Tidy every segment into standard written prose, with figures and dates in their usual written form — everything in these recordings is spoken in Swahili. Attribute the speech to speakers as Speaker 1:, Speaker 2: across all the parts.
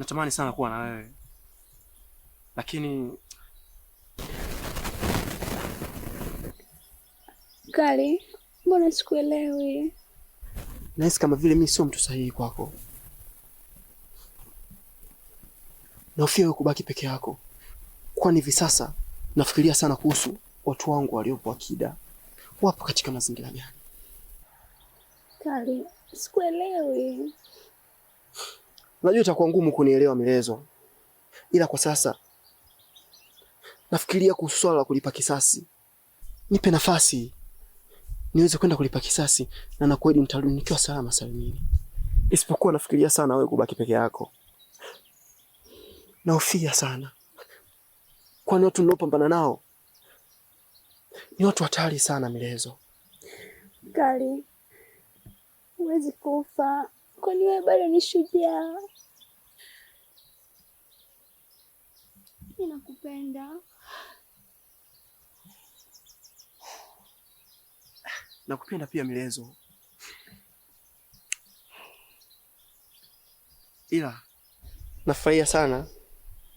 Speaker 1: natamani sana kuwa na wewe, lakini
Speaker 2: Kali, mbona sikuelewi?
Speaker 1: nahisi kama vile mimi sio mtu sahihi kwako. Nahofia wewe kubaki peke yako, kwani hivi sasa nafikiria sana kuhusu watu wangu waliopo Akida. Wapo katika mazingira gani?
Speaker 2: Kali, sikuelewi.
Speaker 1: Najua itakuwa ngumu kunielewa Milezo, ila kwa sasa nafikiria kuhusu swala la kulipa kisasi. Nipe nafasi niweze kwenda kulipa kisasi, na nakuahidi nitarudi nikiwa salama salimini. Isipokuwa nafikiria sana wewe kubaki peke yako. Nahofia sana, kwani watu ninaopambana nao ni watu hatari sana Milezo.
Speaker 2: Kali, huwezi kufa, kwani wewe bado ni shujaa. Ninakupenda.
Speaker 1: Nakupenda pia Milezo, ila nafurahia sana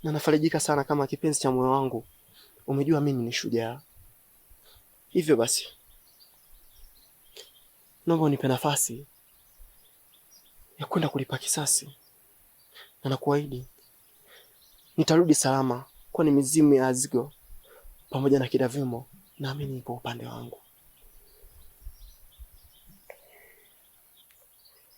Speaker 1: na nafarijika sana kama kipenzi cha moyo wangu umejua mimi ni shujaa. Hivyo basi, naomba unipe nafasi ya kwenda kulipa kisasi, na nakuahidi nitarudi salama, kwani mizimu ya Azigo pamoja na Kidavimo naamini ipo upande wangu.